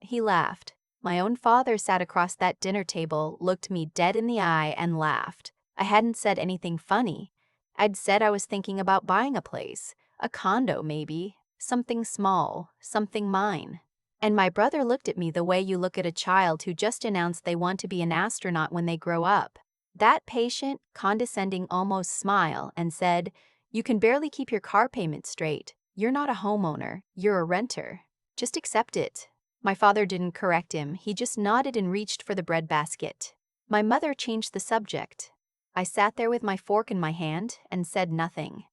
He laughed. My own father sat across that dinner table, looked me dead in the eye, and laughed. I hadn't said anything funny. I'd said I was thinking about buying a place, a condo maybe, something small, something mine. And my brother looked at me the way you look at a child who just announced they want to be an astronaut when they grow up. That patient, condescending almost smile, and said, "You can barely keep your car payment straight. You're not a homeowner, you're a renter. Just accept it." My father didn't correct him, he just nodded and reached for the breadbasket. My mother changed the subject. I sat there with my fork in my hand and said nothing.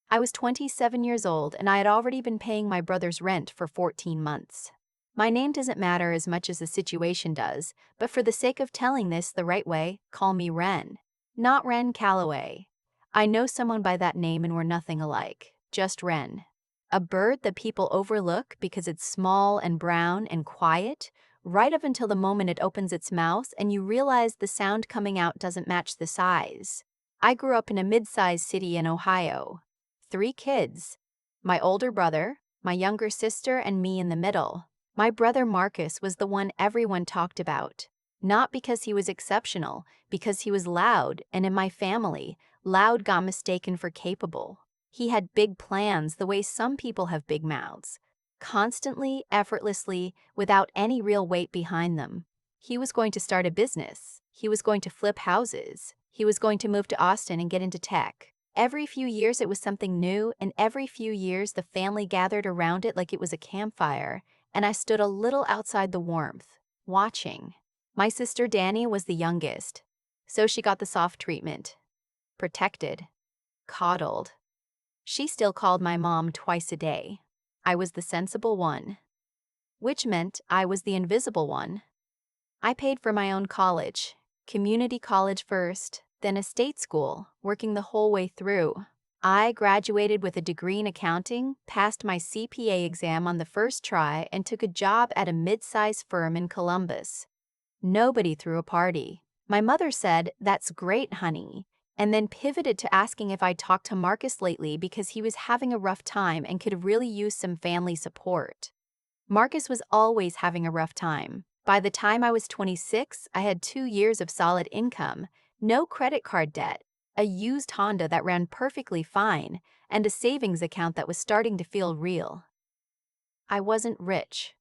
I was 27 years old and I had already been paying my brother's rent for 14 months. My name doesn't matter as much as the situation does, but for the sake of telling this the right way, call me Ren. Not Ren Calloway. I know someone by that name and we're nothing alike, just Ren. A bird that people overlook because it's small and brown and quiet, right up until the moment it opens its mouth and you realize the sound coming out doesn't match the size. I grew up in a mid-sized city in Ohio. 3 kids. My older brother, my younger sister, and me in the middle. My brother Marcus was the one everyone talked about. Not because he was exceptional, because he was loud, and in my family, loud got mistaken for capable. He had big plans the way some people have big mouths. Constantly, effortlessly, without any real weight behind them. He was going to start a business. He was going to flip houses. He was going to move to Austin and get into tech. Every few years it was something new, and every few years the family gathered around it like it was a campfire, and I stood a little outside the warmth, watching. My sister Danny was the youngest, so she got the soft treatment. Protected. Coddled. She still called my mom twice a day. I was the sensible one. Which meant I was the invisible one. I paid for my own college. Community college first, then a state school, working the whole way through. I graduated with a degree in accounting, passed my CPA exam on the first try, and took a job at a mid-sized firm in Columbus. Nobody threw a party. My mother said, "That's great, honey," and then pivoted to asking if I'd talked to Marcus lately because he was having a rough time and could really use some family support. Marcus was always having a rough time. By the time I was 26, I had 2 years of solid income, no credit card debt, a used Honda that ran perfectly fine, and a savings account that was starting to feel real. I wasn't rich.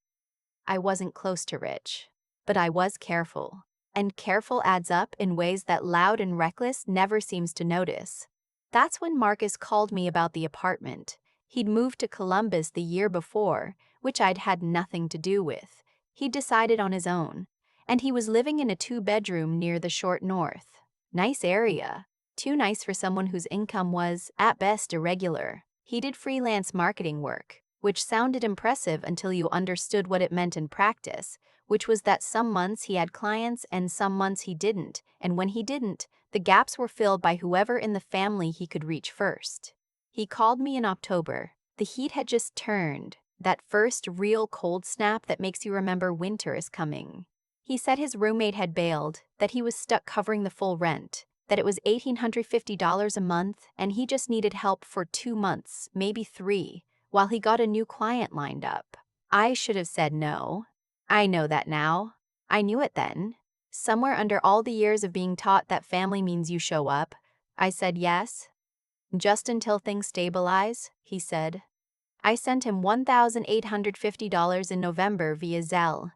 I wasn't close to rich. But I was careful. And careful adds up in ways that loud and reckless never seems to notice. That's when Marcus called me about the apartment. He'd moved to Columbus the year before, which I'd had nothing to do with. He'd decided on his own. And he was living in a 2-bedroom near the short north. Nice area. Too nice for someone whose income was, at best, irregular. He did freelance marketing work, which sounded impressive until you understood what it meant in practice, which was that some months he had clients and some months he didn't, and when he didn't, the gaps were filled by whoever in the family he could reach first. He called me in October. The heat had just turned, that first real cold snap that makes you remember winter is coming. He said his roommate had bailed, that he was stuck covering the full rent, that it was $1,850 a month, and he just needed help for 2 months, maybe 3, while he got a new client lined up. I should have said no. I know that now. I knew it then. Somewhere under all the years of being taught that family means you show up, I said yes. Just until things stabilize, he said. I sent him $1,850 in November via Zelle.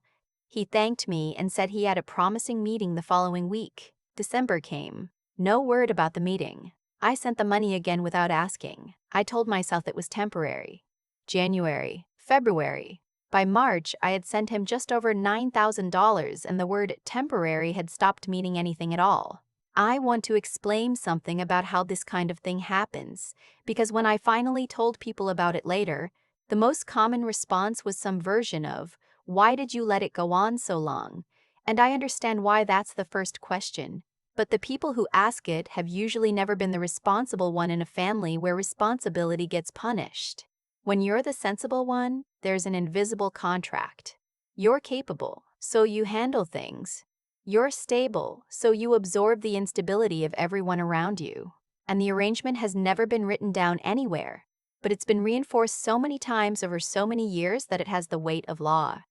He thanked me and said he had a promising meeting the following week. December came. No word about the meeting. I sent the money again without asking. I told myself it was temporary. January, February. By March, I had sent him just over $9,000 and the word temporary had stopped meaning anything at all. I want to explain something about how this kind of thing happens, because when I finally told people about it later, the most common response was some version of, "Why did you let it go on so long?" And I understand why that's the first question. But the people who ask it have usually never been the responsible one in a family where responsibility gets punished. When you're the sensible one, there's an invisible contract. You're capable, so you handle things. You're stable, so you absorb the instability of everyone around you. And the arrangement has never been written down anywhere, but it's been reinforced so many times over so many years that it has the weight of law.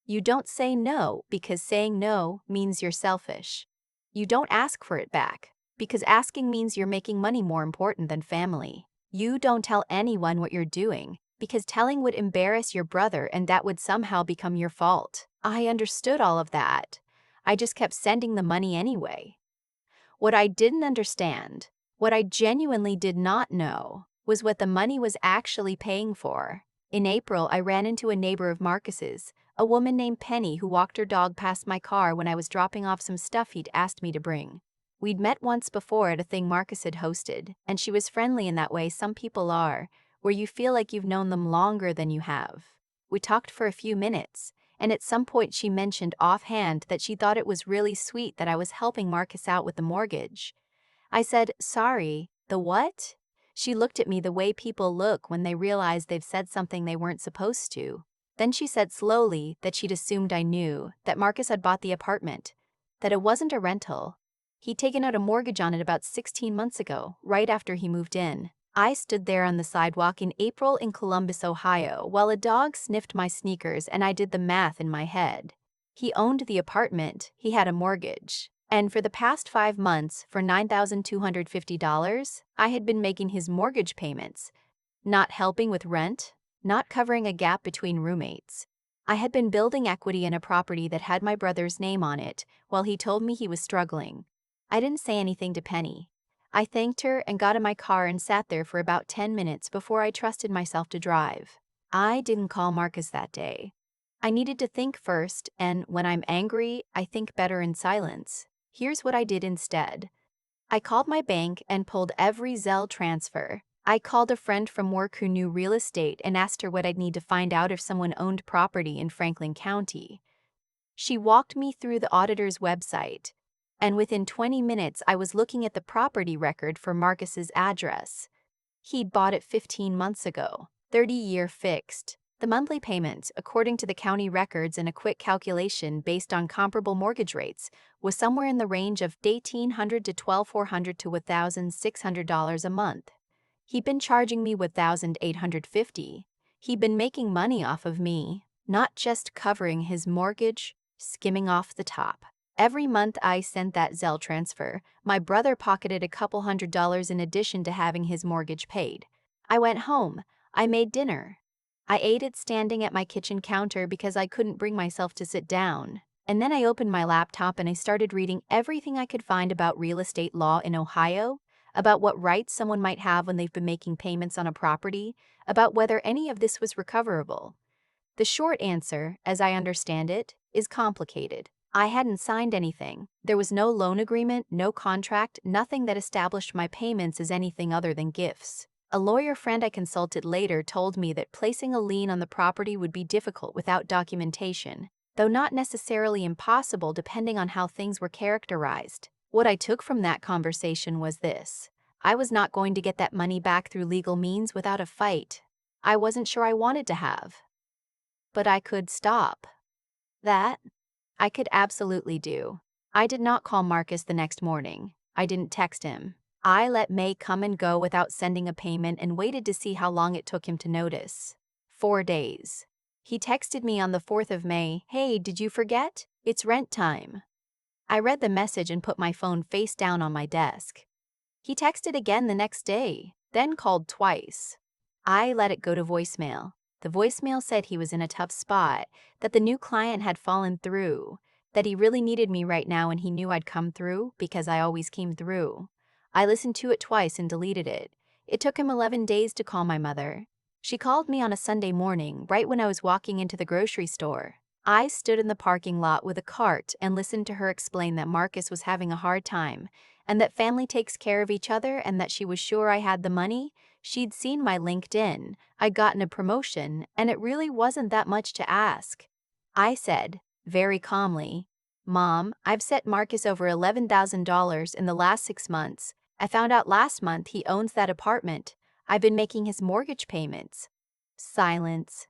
You don't say no because saying no means you're selfish. You don't ask for it back because asking means you're making money more important than family. You don't tell anyone what you're doing because telling would embarrass your brother and that would somehow become your fault. I understood all of that. I just kept sending the money anyway. What I didn't understand, what I genuinely did not know, was what the money was actually paying for. In April, I ran into a neighbor of Marcus's, a woman named Penny who walked her dog past my car when I was dropping off some stuff he'd asked me to bring. We'd met once before at a thing Marcus had hosted, and she was friendly in that way some people are, where you feel like you've known them longer than you have. We talked for a few minutes, and at some point she mentioned offhand that she thought it was really sweet that I was helping Marcus out with the mortgage. I said, "Sorry, the what?" She looked at me the way people look when they realize they've said something they weren't supposed to. Then she said slowly that she'd assumed I knew, that Marcus had bought the apartment, that it wasn't a rental. He'd taken out a mortgage on it about 16 months ago, right after he moved in. I stood there on the sidewalk in April in Columbus, Ohio, while a dog sniffed my sneakers and I did the math in my head. He owned the apartment, he had a mortgage. And for the past 5 months, for $9,250, I had been making his mortgage payments, not helping with rent, not covering a gap between roommates. I had been building equity in a property that had my brother's name on it while he told me he was struggling. I didn't say anything to Penny. I thanked her and got in my car and sat there for about 10 minutes before I trusted myself to drive. I didn't call Marcus that day. I needed to think first, and when I'm angry, I think better in silence. Here's what I did instead. I called my bank and pulled every Zelle transfer. I called a friend from work who knew real estate and asked her what I'd need to find out if someone owned property in Franklin County. She walked me through the auditor's website, and within 20 minutes I was looking at the property record for Marcus's address. He'd bought it 15 months ago, 30-year fixed. The monthly payment, according to the county records and a quick calculation based on comparable mortgage rates, was somewhere in the range of $1,800 to $1,400 to $1,600 a month. He'd been charging me $1,850. He'd been making money off of me, not just covering his mortgage, skimming off the top. Every month I sent that Zelle transfer, my brother pocketed a couple $100 in addition to having his mortgage paid. I went home. I made dinner. I ate it standing at my kitchen counter because I couldn't bring myself to sit down. And then I opened my laptop and I started reading everything I could find about real estate law in Ohio, about what rights someone might have when they've been making payments on a property, about whether any of this was recoverable. The short answer, as I understand it, is complicated. I hadn't signed anything. There was no loan agreement, no contract, nothing that established my payments as anything other than gifts. A lawyer friend I consulted later told me that placing a lien on the property would be difficult without documentation, though not necessarily impossible depending on how things were characterized. What I took from that conversation was this: I was not going to get that money back through legal means without a fight. I wasn't sure I wanted to have. But I could stop. That, I could absolutely do. I did not call Marcus the next morning. I didn't text him. I let May come and go without sending a payment and waited to see how long it took him to notice. 4 days. He texted me on the 4th of May, "Hey, did you forget? It's rent time." I read the message and put my phone face down on my desk. He texted again the next day, then called twice. I let it go to voicemail. The voicemail said he was in a tough spot, that the new client had fallen through, that he really needed me right now and he knew I'd come through because I always came through. I listened to it twice and deleted it. It took him 11 days to call my mother. She called me on a Sunday morning, right when I was walking into the grocery store. I stood in the parking lot with a cart and listened to her explain that Marcus was having a hard time, and that family takes care of each other, and that she was sure I had the money. She'd seen my LinkedIn, I'd gotten a promotion, and it really wasn't that much to ask. I said, very calmly, "Mom, I've sent Marcus over $11,000 in the last 6 months. I found out last month he owns that apartment. I've been making his mortgage payments." Silence.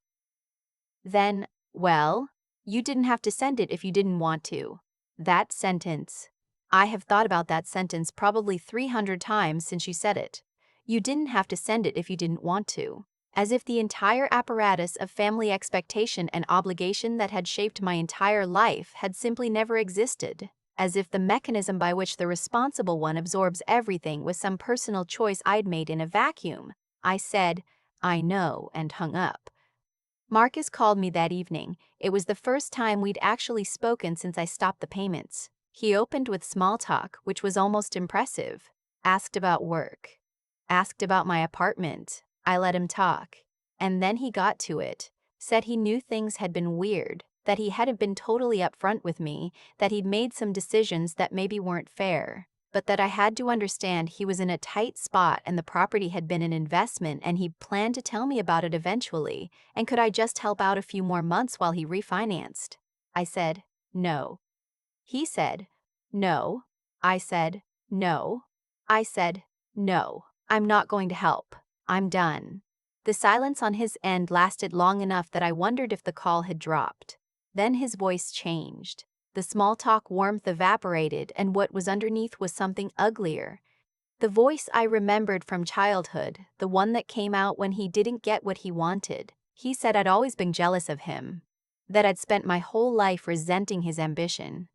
Then, "Well, you didn't have to send it if you didn't want to." That sentence. I have thought about that sentence probably 300 times since she said it. You didn't have to send it if you didn't want to. as if the entire apparatus of family expectation and obligation that had shaped my entire life had simply never existed, as if the mechanism by which the responsible one absorbs everything was some personal choice I'd made in a vacuum. I said, "I know," and hung up. Marcus called me that evening. It was the first time we'd actually spoken since I stopped the payments. He opened with small talk, which was almost impressive. Asked about work. Asked about my apartment. I let him talk. And then he got to it. Said he knew things had been weird, that he hadn't been totally upfront with me, that he'd made some decisions that maybe weren't fair, but that I had to understand he was in a tight spot and the property had been an investment and he planned to tell me about it eventually, and could I just help out a few more months while he refinanced? I said, "No." He said, "No." I said, "No." I said, "No, I'm not going to help. I'm done." The silence on his end lasted long enough that I wondered if the call had dropped. Then his voice changed. The small talk warmth evaporated, and what was underneath was something uglier. The voice I remembered from childhood, the one that came out when he didn't get what he wanted. He said I'd always been jealous of him, that I'd spent my whole life resenting his ambition,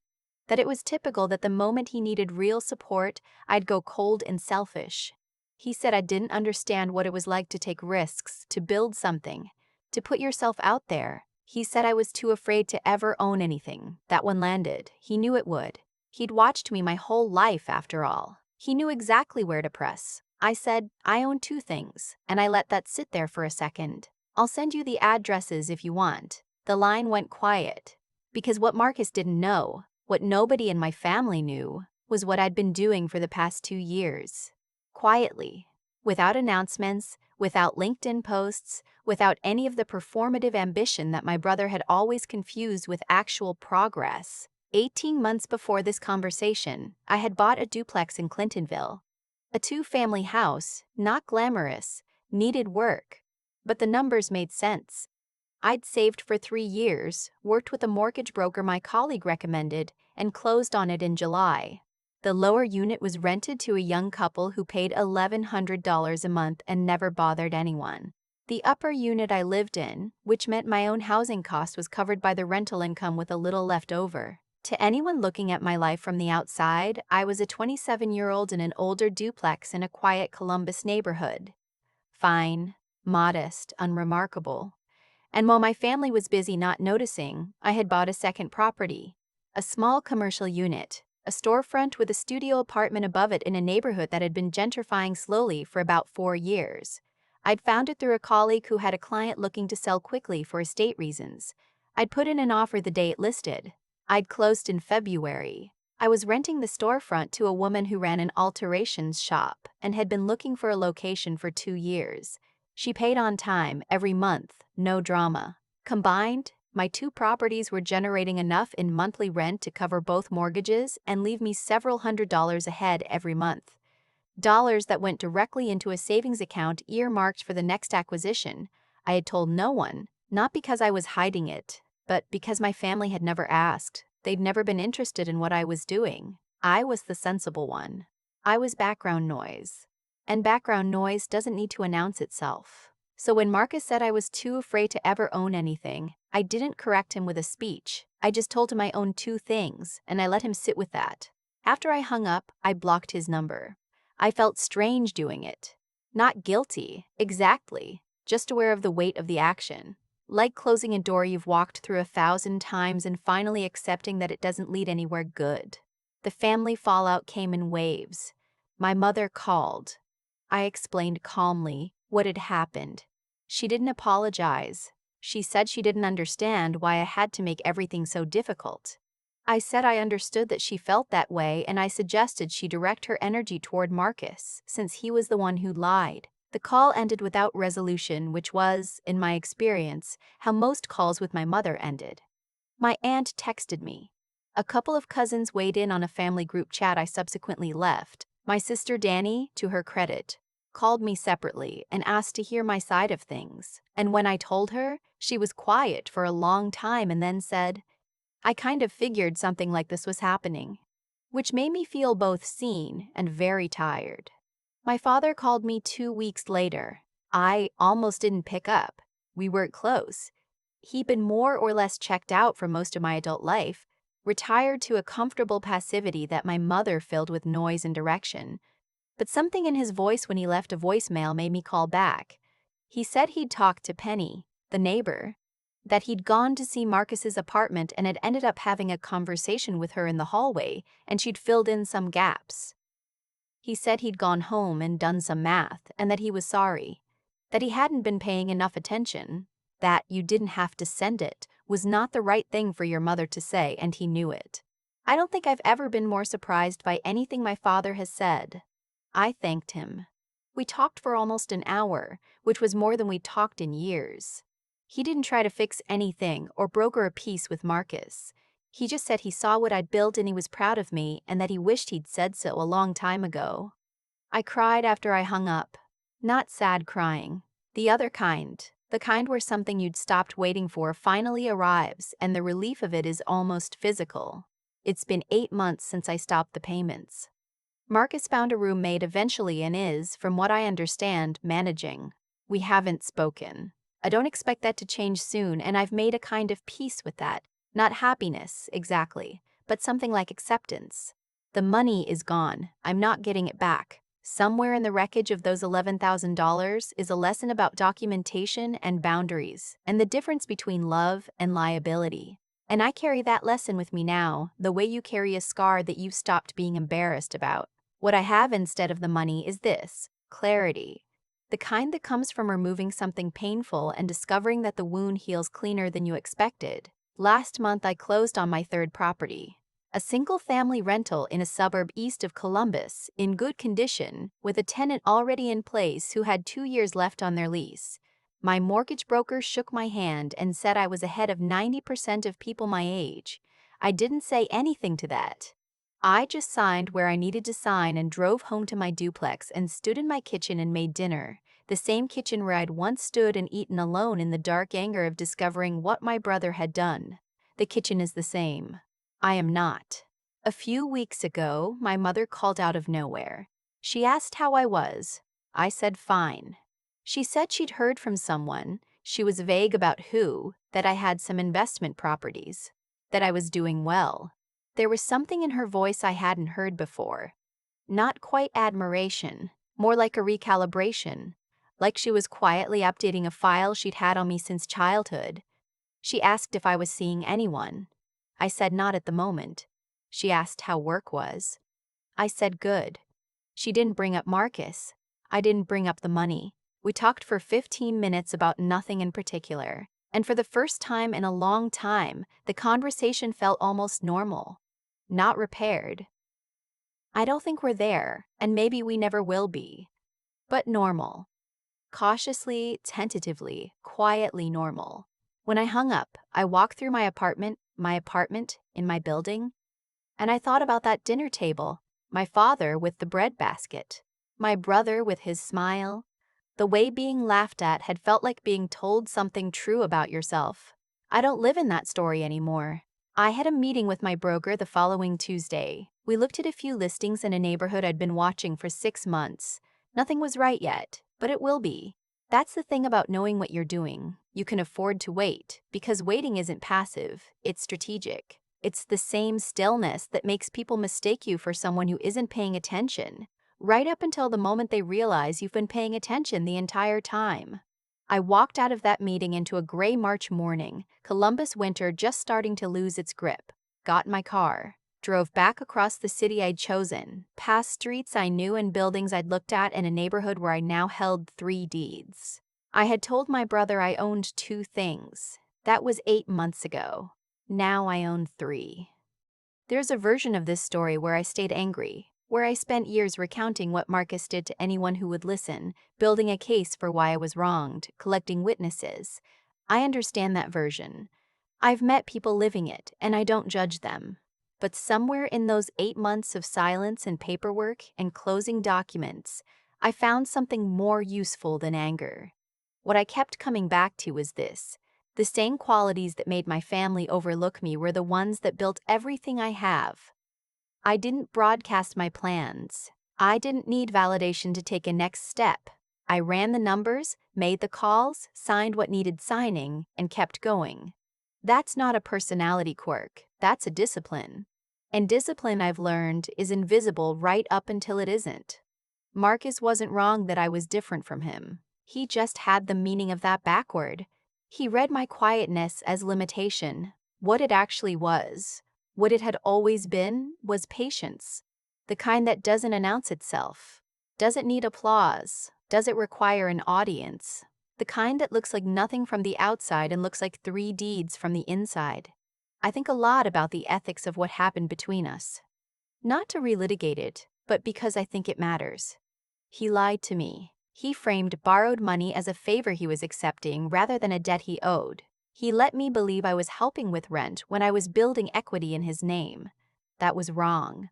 that it was typical that the moment he needed real support, I'd go cold and selfish. He said I didn't understand what it was like to take risks, to build something, to put yourself out there. He said I was too afraid to ever own anything. That one landed. He knew it would. He'd watched me my whole life, after all. He knew exactly where to press. I said, "I own two things," and I let that sit there for a second. "I'll send you the addresses if you want." The line went quiet. Because what Marcus didn't know, what nobody in my family knew, was what I'd been doing for the past 2 years. Quietly, without announcements, without LinkedIn posts, without any of the performative ambition that my brother had always confused with actual progress. 18 months before this conversation, I had bought a duplex in Clintonville. A two-family house, not glamorous, needed work, but the numbers made sense. I'd saved for 3 years, worked with a mortgage broker my colleague recommended, and closed on it in July. The lower unit was rented to a young couple who paid $1,100 a month and never bothered anyone. The upper unit I lived in, which meant my own housing cost was covered by the rental income with a little left over. To anyone looking at my life from the outside, I was a 27-year-old in an older duplex in a quiet Columbus neighborhood. Fine, modest, unremarkable. And while my family was busy not noticing, I had bought a second property, a small commercial unit, a storefront with a studio apartment above it in a neighborhood that had been gentrifying slowly for about 4 years. I'd found it through a colleague who had a client looking to sell quickly for estate reasons. I'd put in an offer the day it listed. I'd closed in February. I was renting the storefront to a woman who ran an alterations shop and had been looking for a location for 2 years. She paid on time, every month, no drama. Combined, my two properties were generating enough in monthly rent to cover both mortgages and leave me several $100s ahead every month. Dollars that went directly into a savings account earmarked for the next acquisition. I had told no one, not because I was hiding it, but because my family had never asked. They'd never been interested in what I was doing. I was the sensible one. I was background noise. And background noise doesn't need to announce itself. So when Marcus said I was too afraid to ever own anything, I didn't correct him with a speech. I just told him I owned two things, and I let him sit with that. After I hung up, I blocked his number. I felt strange doing it. Not guilty, exactly, just aware of the weight of the action. Like closing a door you've walked through 1,000 times and finally accepting that it doesn't lead anywhere good. The family fallout came in waves. My mother called. I explained calmly what had happened. She didn't apologize. She said she didn't understand why I had to make everything so difficult. I said I understood that she felt that way, and I suggested she direct her energy toward Marcus, since he was the one who lied. The call ended without resolution, which was, in my experience, how most calls with my mother ended. My aunt texted me. A couple of cousins weighed in on a family group chat I subsequently left. My sister Danny, to her credit, called me separately and asked to hear my side of things. And when I told her, she was quiet for a long time and then said, "I kind of figured something like this was happening," which made me feel both seen and very tired. My father called me 2 weeks later. I almost didn't pick up. We weren't close. He'd been more or less checked out for most of my adult life, retired to a comfortable passivity that my mother filled with noise and direction. But something in his voice when he left a voicemail made me call back. He said he'd talked to Penny, the neighbor, that he'd gone to see Marcus's apartment and had ended up having a conversation with her in the hallway, and she'd filled in some gaps. He said he'd gone home and done some math, and that he was sorry, that he hadn't been paying enough attention, that you didn't have to send it was not the right thing for your mother to say, and he knew it. I don't think I've ever been more surprised by anything my father has said. I thanked him. We talked for almost an hour, which was more than we'd talked in years. He didn't try to fix anything or broker a peace with Marcus. He just said he saw what I'd built and he was proud of me and that he wished he'd said so a long time ago. I cried after I hung up. Not sad crying. The other kind. The kind where something you'd stopped waiting for finally arrives and the relief of it is almost physical. It's been 8 months since I stopped the payments. Marcus found a roommate eventually and is, from what I understand, managing. We haven't spoken. I don't expect that to change soon, and I've made a kind of peace with that. Not happiness, exactly, but something like acceptance. The money is gone. I'm not getting it back. Somewhere in the wreckage of those $11,000 is a lesson about documentation and boundaries, and the difference between love and liability. And I carry that lesson with me now, the way you carry a scar that you've stopped being embarrassed about. What I have instead of the money is this: clarity. The kind that comes from removing something painful and discovering that the wound heals cleaner than you expected. Last month I closed on my third property. A single-family rental in a suburb east of Columbus, in good condition, with a tenant already in place who had 2 years left on their lease. My mortgage broker shook my hand and said I was ahead of 90% of people my age. I didn't say anything to that. I just signed where I needed to sign and drove home to my duplex and stood in my kitchen and made dinner, the same kitchen where I'd once stood and eaten alone in the dark anger of discovering what my brother had done. The kitchen is the same. I am not. A few weeks ago, my mother called out of nowhere. She asked how I was. I said fine. She said she'd heard from someone, she was vague about who, that I had some investment properties, that I was doing well. There was something in her voice I hadn't heard before. Not quite admiration, more like a recalibration, like she was quietly updating a file she'd had on me since childhood. She asked if I was seeing anyone. I said not at the moment. She asked how work was. I said good. She didn't bring up Marcus. I didn't bring up the money. We talked for 15 minutes about nothing in particular, and for the first time in a long time, the conversation felt almost normal. Not repaired. I don't think we're there, and maybe we never will be. But normal. Cautiously, tentatively, quietly normal. When I hung up, I walked through my apartment in my building, and I thought about that dinner table, my father with the bread basket, my brother with his smile. The way being laughed at had felt like being told something true about yourself. I don't live in that story anymore. I had a meeting with my broker the following Tuesday. We looked at a few listings in a neighborhood I'd been watching for 6 months. Nothing was right yet, but it will be. That's the thing about knowing what you're doing. You can afford to wait, because waiting isn't passive, it's strategic. It's the same stillness that makes people mistake you for someone who isn't paying attention, right up until the moment they realize you've been paying attention the entire time. I walked out of that meeting into a gray March morning, Columbus winter just starting to lose its grip, got in my car, drove back across the city I'd chosen, past streets I knew and buildings I'd looked at in a neighborhood where I now held 3 deeds. I had told my brother I owned 2 things. That was 8 months ago. Now I own 3. There's a version of this story where I stayed angry, where I spent years recounting what Marcus did to anyone who would listen, building a case for why I was wronged, collecting witnesses. I understand that version. I've met people living it, and I don't judge them. But somewhere in those 8 months of silence and paperwork and closing documents, I found something more useful than anger. What I kept coming back to was this: the same qualities that made my family overlook me were the ones that built everything I have. I didn't broadcast my plans. I didn't need validation to take a next step. I ran the numbers, made the calls, signed what needed signing, and kept going. That's not a personality quirk, that's a discipline. And discipline, I've learned, is invisible right up until it isn't. Marcus wasn't wrong that I was different from him. He just had the meaning of that backward. He read my quietness as limitation. What it actually was, what it had always been, was patience. The kind that doesn't announce itself, doesn't need applause, doesn't require an audience. The kind that looks like nothing from the outside and looks like three deeds from the inside. I think a lot about the ethics of what happened between us. Not to relitigate it, but because I think it matters. He lied to me. He framed borrowed money as a favor he was accepting rather than a debt he owed. He let me believe I was helping with rent when I was building equity in his name. That was wrong.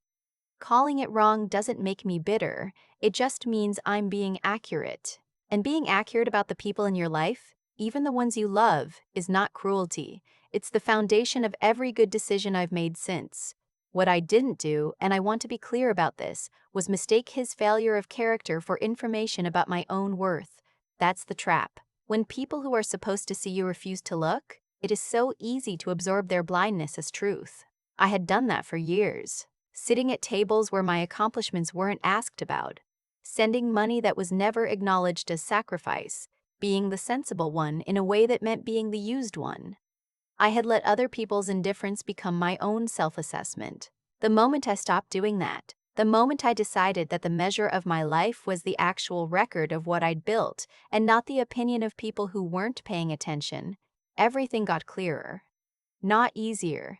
Calling it wrong doesn't make me bitter, it just means I'm being accurate. And being accurate about the people in your life, even the ones you love, is not cruelty. It's the foundation of every good decision I've made since. What I didn't do, and I want to be clear about this, was mistake his failure of character for information about my own worth. That's the trap. When people who are supposed to see you refuse to look, it is so easy to absorb their blindness as truth. I had done that for years. Sitting at tables where my accomplishments weren't asked about, sending money that was never acknowledged as sacrifice, being the sensible one in a way that meant being the used one. I had let other people's indifference become my own self-assessment. The moment I stopped doing that, the moment I decided that the measure of my life was the actual record of what I'd built and not the opinion of people who weren't paying attention, everything got clearer. Not easier.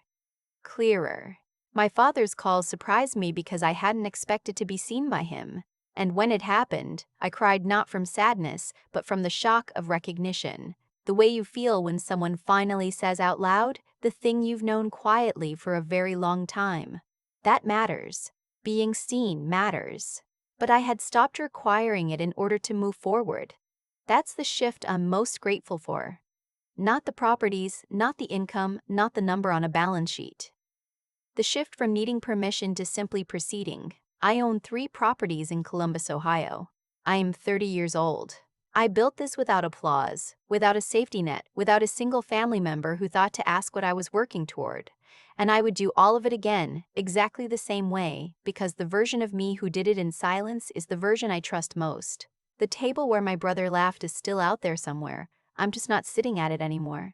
Clearer. My father's calls surprised me because I hadn't expected to be seen by him. And when it happened, I cried not from sadness, but from the shock of recognition. The way you feel when someone finally says out loud the thing you've known quietly for a very long time. That matters. Being seen matters. But I had stopped requiring it in order to move forward. That's the shift I'm most grateful for. Not the properties, not the income, not the number on a balance sheet. The shift from needing permission to simply proceeding. I own 3 properties in Columbus, Ohio. I am 30 years old. I built this without applause, without a safety net, without a single family member who thought to ask what I was working toward. And I would do all of it again, exactly the same way, because the version of me who did it in silence is the version I trust most. The table where my brother laughed is still out there somewhere. I'm just not sitting at it anymore.